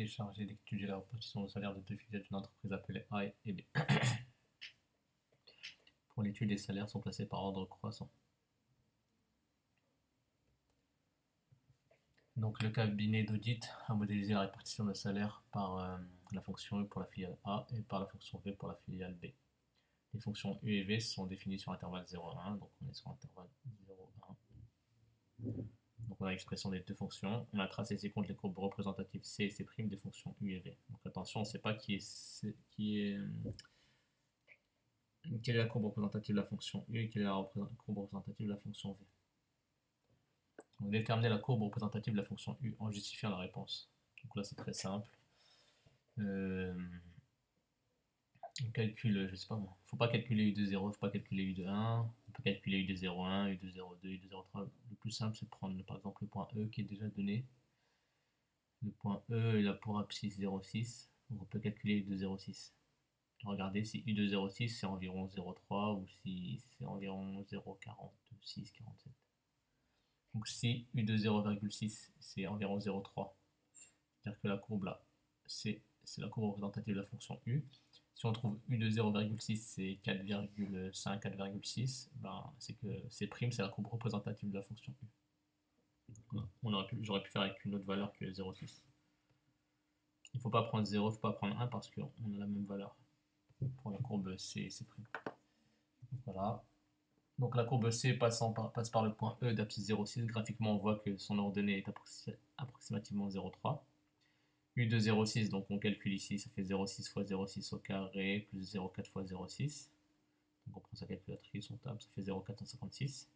l'autorité chargée d'étudier la répartition de salaire de deux filiales d'une entreprise appelée A et B. Pour l'étude, les salaires sont placés par ordre croissant. Donc le cabinet d'audit a modélisé la répartition de salaire par la fonction E pour la filiale A et par la fonction V pour la filiale B. Les fonctions U et V sont définies sur intervalle 0,1, donc on est sur intervalle 0,1. Donc on a l'expression des deux fonctions. On a tracé ci-contre les courbes représentatives C et C' des fonctions U et V. Donc attention, on ne sait pas quelle est la courbe représentative de la fonction U et quelle est la courbe représentative de la fonction V. On va déterminer la courbe représentative de la fonction U en justifiant la réponse. Donc là c'est très simple. On calcule, je sais pas moi, faut pas calculer U de 0, faut pas calculer U de 1, on peut calculer U de 0,1, U de 0,2, U de 0,3. Le plus simple c'est de prendre par exemple le point E qui est déjà donné. Le point E il a pour abscisse 0,6, donc on peut calculer U de 0,6. Regardez si U de 0,6 c'est environ 0,3 ou si c'est environ 0,46, 47. Donc si U de 0,6 c'est environ 0,3, c'est-à-dire que la courbe là, c'est la courbe représentative de la fonction U. Si on trouve U de 0,6 c'est 4,5, 4,6, ben, c'est que C' c'est la courbe représentative de la fonction U. J'aurais pu faire avec une autre valeur que 0,6. Il ne faut pas prendre 0, il ne faut pas prendre 1 parce qu'on a la même valeur pour la courbe C et C'. Voilà. Donc la courbe C passe par le point E d'abscisse 0,6. Graphiquement, on voit que son ordonnée est approximativement 0,3. U de 0,6, donc on calcule ici, ça fait 0,6 fois 0,6 au carré, plus 0,4 fois 0,6. Donc on prend sa calculatrice, on tape, ça fait 0,456.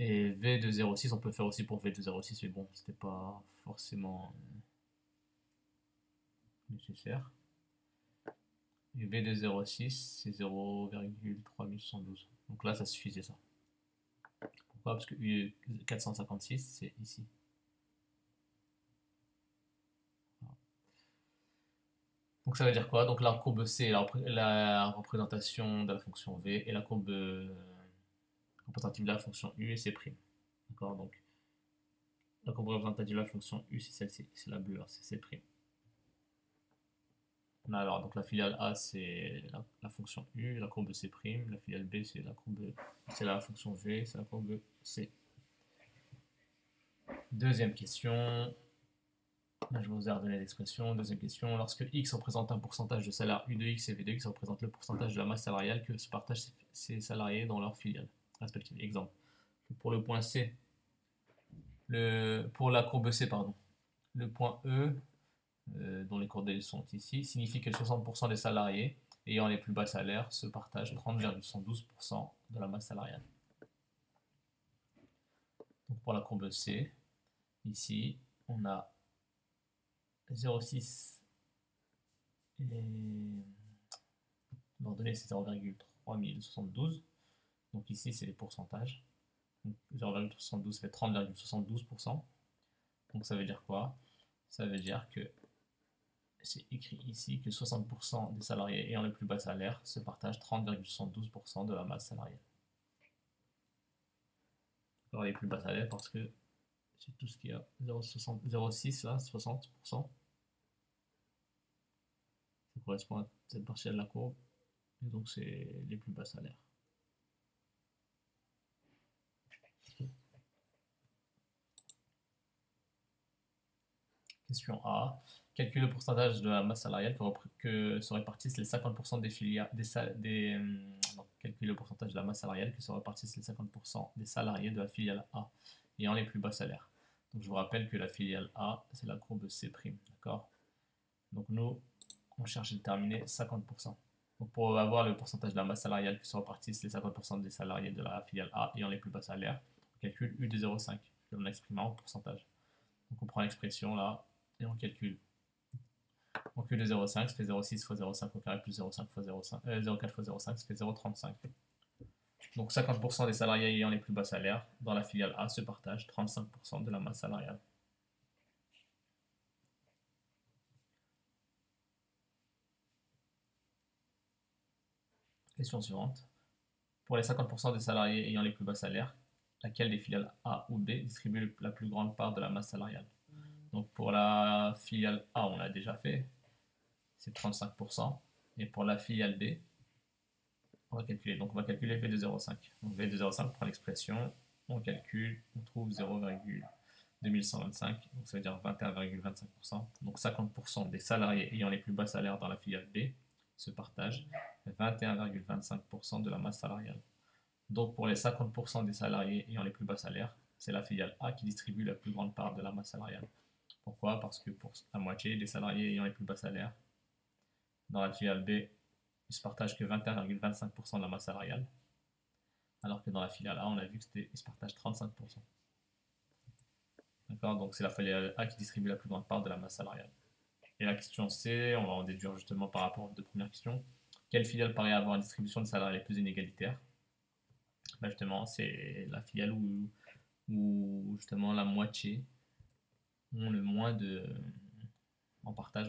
Et V de 0,6, on peut faire aussi pour V de 0,6, mais bon, c'était pas forcément nécessaire. Et V de 0,6, c'est 0,3812. Donc là, ça suffisait ça. Pourquoi? Parce que U 456, c'est ici. Donc ça veut dire quoi? Donc la courbe C est la représentation de la fonction V et la courbe représentative de la fonction U et C'. D'accord? Donc la courbe représentative de la fonction U c'est celle-ci, c'est la bleue, c'est C'. On a alors donc la filiale A c'est la fonction U, la courbe C', la filiale B c'est la fonction V, c'est la courbe C. Deuxième question. Là, je vous ai redonné l'expression. Deuxième question. Lorsque X représente un pourcentage de salaire U de X et V de X représente le pourcentage de la masse salariale que se partagent ces salariés dans leurs filiales respectives. Exemple. Pour le point C, pour la courbe C, pardon, le point E, dont les coordonnées sont ici, signifie que 60% des salariés ayant les plus bas salaires se partagent 30,112% de la masse salariale. Donc pour la courbe C, ici, on a 0,6 et l'ordonnée c'est 0,3072. Donc ici c'est les pourcentages. 0,72 fait 30,72%. Donc ça veut dire quoi? Ça veut dire que c'est écrit ici que 60% des salariés ayant le plus bas salaire se partagent 30,72% de la masse salariale. Alors les plus bas salaires parce que c'est tout ce qu'il y a. 0,6 là, 60%. Ça correspond à cette partielle de la courbe. Et donc c'est les plus bas salaires. Question A. Calcule le pourcentage de la masse salariale que se répartissent les 50% des filiales. Calcule le pourcentage de la masse salariale que se répartissent les 50% des salariés de la filiale A ayant les plus bas salaires. Donc je vous rappelle que la filiale A, c'est la courbe C', d'accord? Donc nous, on cherche à déterminer 50%. Donc pour avoir le pourcentage de la masse salariale que se répartissent les 50% des salariés de la filiale A ayant les plus bas salaires, on calcule U de 0,5, que l'on exprimera en pourcentage. Donc on prend l'expression là, et on calcule. Donc U de 0,5, ça fait 0,6 fois 0,5 au carré plus 0,4 fois 0,5, ça fait 0,35. Donc 50% des salariés ayant les plus bas salaires dans la filiale A se partagent 35% de la masse salariale. Question suivante. Pour les 50% des salariés ayant les plus bas salaires, laquelle des filiales A ou B distribue la plus grande part de la masse salariale? Donc pour la filiale A, on l'a déjà fait, c'est 35%. Et pour la filiale B, on va calculer. Donc on va calculer V de 0,5. Donc V de 0,5, on prend l'expression, on calcule, on trouve 0,2125, donc ça veut dire 21,25%. Donc 50% des salariés ayant les plus bas salaires dans la filiale B se partagent 21,25% de la masse salariale. Donc pour les 50% des salariés ayant les plus bas salaires, c'est la filiale A qui distribue la plus grande part de la masse salariale. Pourquoi? Parce que pour la moitié des salariés ayant les plus bas salaires, dans la filiale B, ils se partagent que 21,25% de la masse salariale, alors que dans la filiale A, on a vu qu'ils se partagent 35%. D'accord? Donc c'est la filiale A qui distribue la plus grande part de la masse salariale. Et la question C, on va en déduire justement par rapport aux deux premières questions. Quelle filiale paraît avoir une distribution de salariés les plus inégalitaire? Ben justement, c'est la filiale où justement la moitié ont le moins de... En partage,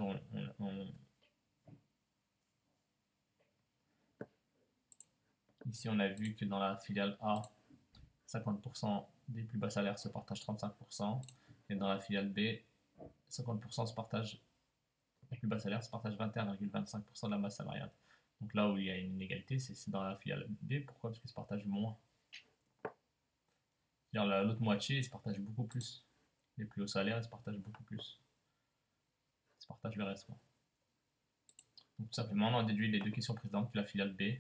ici on a vu que dans la filiale A, 50% des plus bas salaires se partagent 35%, et dans la filiale B, 50% se partagent, les plus bas salaires se partagent 21,25% de la masse salariale. Donc là où il y a une inégalité, c'est dans la filiale B. Pourquoi? Parce qu'ils se partagent moins. L'autre moitié, ils se partagent beaucoup plus. Les plus hauts salaires, ils se partagent beaucoup plus. Ils se partagent le reste. Quoi. Donc tout simplement, on a déduit les deux questions précédentes que la filiale B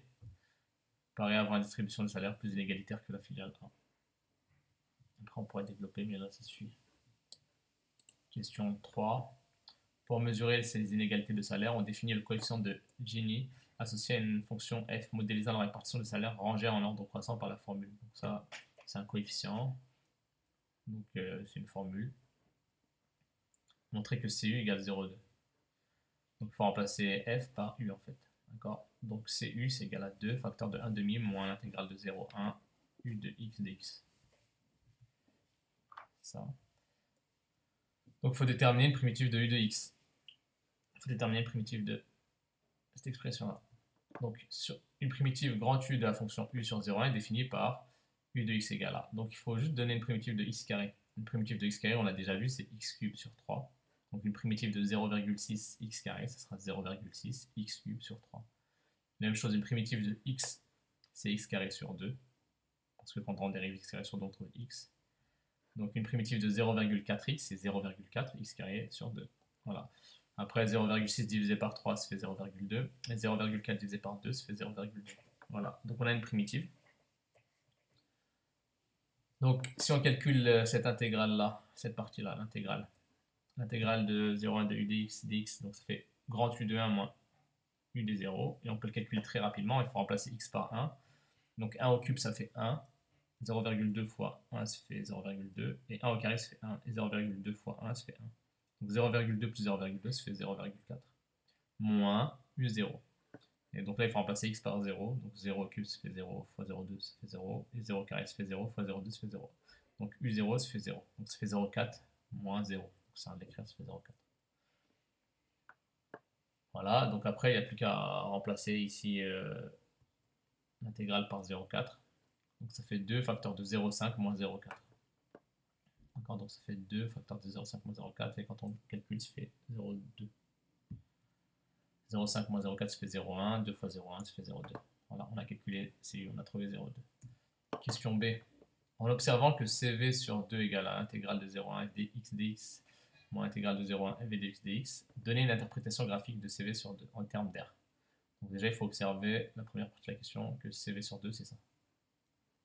paraît avoir une distribution de salaire plus inégalitaire que la filiale A. Après, on pourrait développer, mais là, ça suffit. Question 3. Pour mesurer ces inégalités de salaire, on définit le coefficient de Gini associé à une fonction f modélisant la répartition des salaires rangée en ordre croissant par la formule. Donc ça, c'est un coefficient. Donc c'est une formule. Montrer que CU égale 0,2. Donc il faut remplacer f par u en fait. D'accord? Donc CU c'est égal à 2 facteur de 1 demi moins l'intégrale de 0,1 u de x dx. Ça. Donc il faut déterminer une primitive de u de x. Il faut déterminer une primitive de cette expression-là. Donc sur une primitive grand U de la fonction u sur 0,1 est définie par u de x égale a. Donc il faut juste donner une primitive de x carré. Une primitive de x carré, on l'a déjà vu, c'est x cube sur 3. Donc une primitive de 0,6 x carré, ça sera 0,6 x cube sur 3. Même chose, une primitive de x, c'est x carré sur 2. Parce que quand on dérive x carré sur 2, on trouve x. Donc une primitive de 0,4x, c'est 0,4 x carré sur 2. Voilà. Après 0,6 divisé par 3, ça fait 0,2. Et 0,4 divisé par 2, ça fait 0,2. Voilà. Donc on a une primitive. Donc si on calcule cette intégrale-là, cette partie-là, l'intégrale de 0,1 de u dx, donc ça fait grand U de 1 moins u de 0. Et on peut le calculer très rapidement. Il faut remplacer x par 1. Donc 1 au cube, ça fait 1. 0,2 fois 1, ça fait 0,2. Et 1 au carré, ça fait 1. Et 0,2 fois 1, ça fait 1. Donc 0,2 plus 0,2, ça fait 0,4. Moins U0. Et donc là, il faut remplacer x par 0. Donc 0 au cube, ça fait 0 fois 0,2, ça fait 0. Et 0 carré, ça fait 0 fois 0,2, ça fait 0. Donc U0, ça fait 0. Donc ça fait 0,4 moins 0. Donc ça, on l'écrire, ça fait 0,4. Voilà, donc après, il n'y a plus qu'à remplacer ici l'intégrale par 0,4. Donc ça fait 2 facteur de 0,5 moins 0,4. D'accord, donc ça fait 2 facteur de 0,5 moins 0,4. Et quand on calcule, ça fait 0,2. 0,5 moins 0,4, ça fait 0,1. 2 fois 0,1, ça fait 0,2. Voilà, on a calculé, on a trouvé 0,2. Question B. En observant que CV sur 2 égale à l'intégrale de 0,1 dx dx moins l'intégrale de 0,1 f dx dx, donnez une interprétation graphique de CV sur 2 en termes d'air. Donc déjà, il faut observer la première partie de la question, que CV sur 2, c'est ça.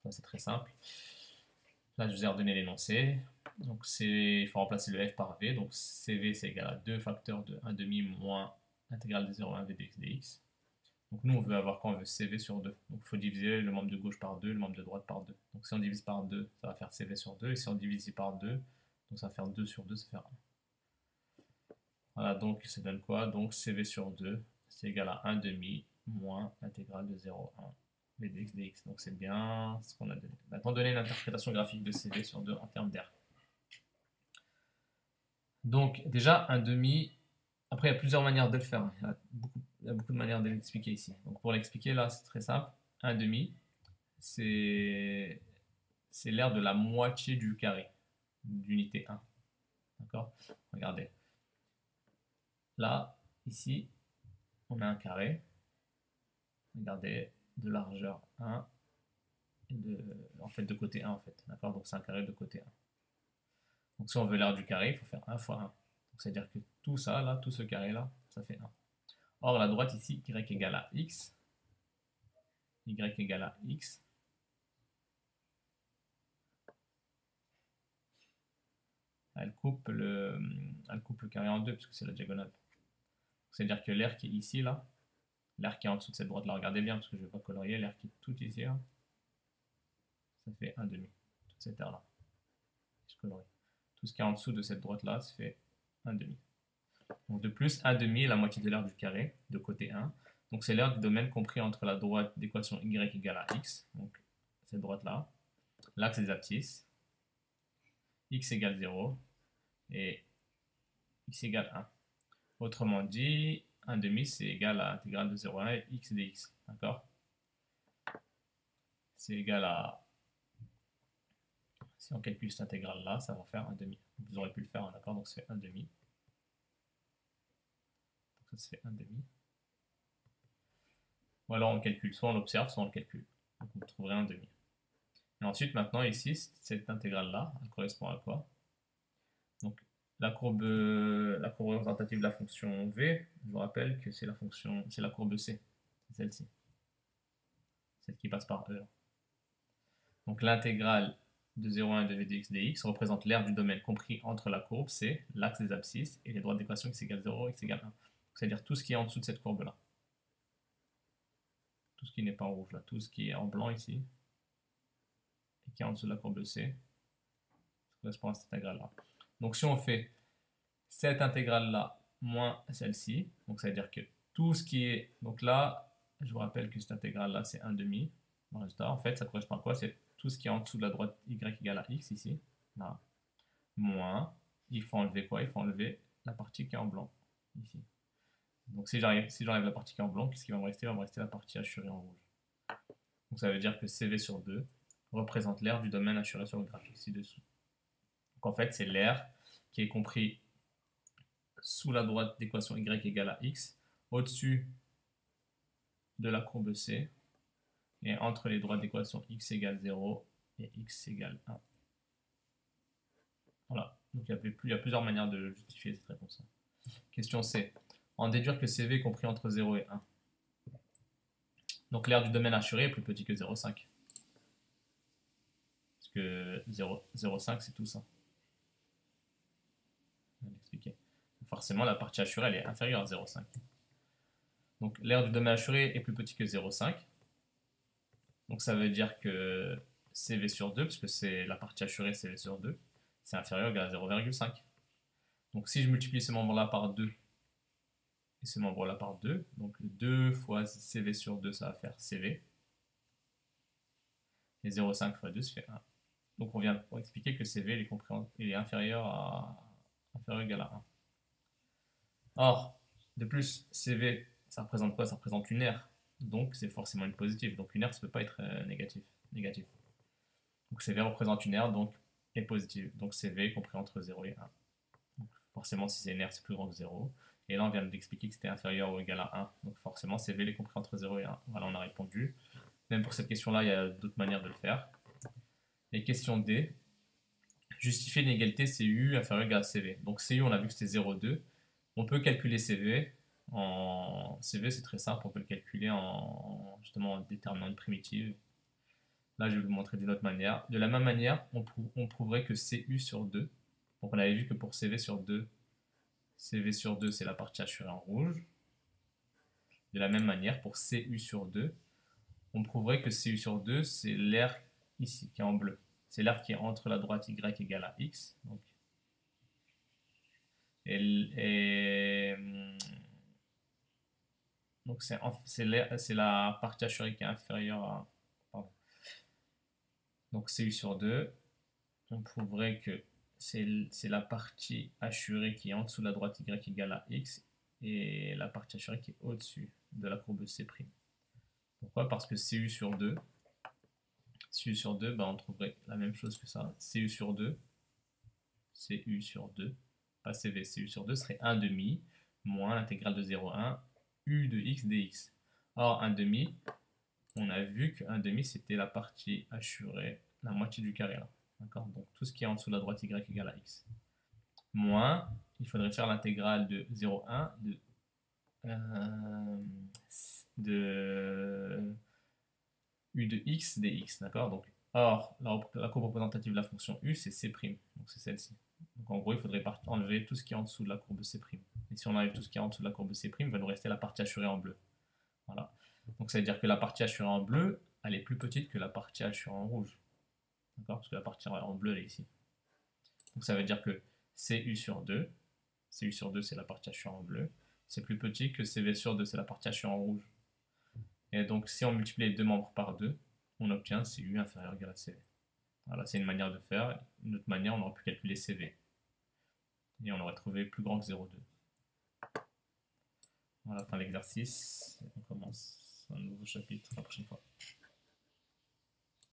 Ça, c'est très simple. Là, je vous ai redonné l'énoncé. Donc, il faut remplacer le f par v. Donc, CV, c'est égal à 2 facteurs de 1 demi moins l'intégrale de 0,1 v dx dx. Donc, nous, on veut avoir quoi? On veut CV sur 2. Donc, il faut diviser le membre de gauche par 2, le membre de droite par 2. Donc, si on divise par 2, ça va faire CV sur 2. Et si on divise par 2, donc ça va faire 2 sur 2, ça fait 1. Voilà, donc ça donne quoi? Donc, CV sur 2, c'est égal à 1 demi moins l'intégrale de 0,1 v dx dx. Donc, c'est bien ce qu'on a donné. Maintenant, donner une interprétation graphique de CV sur 2 en termes d'air. Donc, déjà, 1 demi. Après, il y a plusieurs manières de le faire. Il y a beaucoup de manières de l'expliquer ici. Donc, pour l'expliquer, là, c'est très simple. 1 demi, c'est l'air de la moitié du carré d'unité 1. D'accord? Regardez. Là, ici, on a un carré. Regardez, de largeur 1 et en fait de côté 1 en fait. D'accord? Donc c'est un carré de côté 1. Donc si on veut l'aire du carré, il faut faire 1 fois 1. C'est-à-dire que tout ça, là, tout ce carré-là, ça fait 1. Or, la droite ici, y égale à x, y égale à x, elle coupe le carré en deux, parce que c'est la diagonale. C'est-à-dire que l'aire qui est ici, là, l'aire qui est en dessous de cette droite-là, regardez bien, parce que je ne vais pas colorier, l'aire qui est tout ici, là, ça fait 1 demi, toute cette aire-là. Je colorie. Tout ce qui est en dessous de cette droite-là, ça fait 1 demi. Donc de plus, 1 demi est la moitié de l'aire du carré, de côté 1. Donc c'est l'aire du domaine compris entre la droite d'équation y égale à x, donc cette droite-là, l'axe des abscisses, x égale 0 et x égale 1. Autrement dit, 1 demi c'est égal à l'intégrale de 0 à 1 et x dx. D'accord? C'est égal à... Si on calcule cette intégrale-là, ça va faire 1 demi. Vous aurez pu le faire, d'accord? Donc c'est 1 demi. Donc ça fait 1 demi. Ou alors on calcule, soit on l'observe, soit on le calcule. Donc vous trouverez 1 demi. Et ensuite, maintenant, ici, cette intégrale-là, elle correspond à quoi? Donc, la courbe représentative de la fonction v, je vous rappelle que c'est la courbe c, c'est celle-ci, celle qui passe par E. Donc, l'intégrale de 0 à 1 de v dx dx représente l'aire du domaine compris entre la courbe c, l'axe des abscisses, et les droites d'équation x égale 0, x égale 1. C'est-à-dire tout ce qui est en dessous de cette courbe-là. Tout ce qui n'est pas en rouge, là. Tout ce qui est en blanc ici, et qui est en dessous de la courbe c, ça correspond à cette intégrale-là. Donc si on fait cette intégrale-là moins celle-ci, donc ça veut dire que tout ce qui est... Donc là, je vous rappelle que cette intégrale-là, c'est 1 demi. Le résultat, en fait, ça correspond à quoi? C'est tout ce qui est en dessous de la droite y égale à x, ici, là, moins, il faut enlever quoi? Il faut enlever la partie qui est en blanc, ici. Donc si j'enlève la partie qui est en blanc, qu'est-ce qui va me rester? Il va me rester la partie hachurée en rouge. Donc ça veut dire que CV sur 2 représente l'aire du domaine hachuré sur le graphique ci-dessous. Donc en fait, c'est l'aire qui est compris sous la droite d'équation y égale à x, au-dessus de la courbe C, et entre les droites d'équation x égale 0 et x égale 1. Voilà, donc il y a plusieurs manières de justifier cette réponse. Question C. En déduire que CV est compris entre 0 et 1. Donc l'aire du domaine hachuré est plus petit que 0,5. Parce que 0,5 c'est tout ça. On va l'expliquer. Forcément la partie hachurée elle est inférieure à 0,5. Donc l'aire du domaine hachuré est plus petit que 0,5. Donc ça veut dire que CV sur 2, puisque c'est la partie hachurée CV sur 2, c'est inférieur ou égal à 0,5. Donc si je multiplie ce membre-là par 2 et ce membre-là par 2, donc 2 fois CV sur 2, ça va faire CV. Et 0,5 fois 2, ça fait 1. Donc on vient pour expliquer que CV il est inférieur ou égal à 1. Or, de plus, CV, ça représente quoi? Ça représente une aire. Donc c'est forcément une positive. Donc une aire, ça ne peut pas être négatif. Donc CV représente une aire, donc est positive. Donc CV est compris entre 0 et 1. Donc forcément, si c'est une aire, c'est plus grand que 0. Et là, on vient d'expliquer que c'était inférieur ou égal à 1. Donc forcément, CV est compris entre 0 et 1. Voilà, on a répondu. Même pour cette question-là, il y a d'autres manières de le faire. Et question D. Justifier une égalité CU inférieure ou égal à CV. Donc CU, on a vu que c'était 0,2. On peut calculer CV. CV, c'est très simple. On peut le calculer justement en déterminant une primitive. Là, je vais vous montrer d'une autre manière. De la même manière, on prouverait que CU sur 2. Donc on avait vu que pour CV sur 2, CV sur 2, c'est la partie hachurée en rouge. De la même manière, pour CU sur 2, on prouverait que CU sur 2, c'est l'aire ici, qui est en bleu. C'est l'aire qui est entre la droite y égale à x. Donc, donc c'est la partie hachurée qui est inférieure à... Pardon. Donc CU sur 2, on prouverait que c'est la partie hachurée qui est en dessous de la droite y égale à x et la partie hachurée qui est au-dessus de la courbe C'. Pourquoi? Parce que CU sur 2, on trouverait la même chose que ça. CU sur 2, pas CV, c'est U sur 2, serait 1 demi moins l'intégrale de 0,1 U de x dx. Or, 1 demi, on a vu que 1 demi, c'était la partie assurée, la moitié du carré là. D'accord? Donc tout ce qui est en dessous de la droite y égale à x. Moins, il faudrait faire l'intégrale de 0,1 de u de x dx. D'accord? Donc, or, la courbe représentative de la fonction u, c'est c'. Donc c'est celle-ci. Donc en gros, il faudrait enlever tout ce qui est en dessous de la courbe c'. Et si on enlève tout ce qui est en dessous de la courbe c', il va nous rester la partie assurée en bleu. Voilà. Donc ça veut dire que la partie assurée en bleu, elle est plus petite que la partie assurée en rouge. D'accord? Parce que la partie en bleu, elle est ici. Donc ça veut dire que CU sur 2, CU sur 2, c'est la partie assurée en bleu, c'est plus petit que CV sur 2, c'est la partie assurée en rouge. Et donc si on multiplie les deux membres par 2, on obtient CU inférieur ou égal à CV. Voilà, c'est une manière de faire. Une autre manière, on aurait pu calculer CV. Et on aurait trouvé plus grand que 0,2. Voilà, fin de l'exercice. On commence un nouveau chapitre la prochaine fois.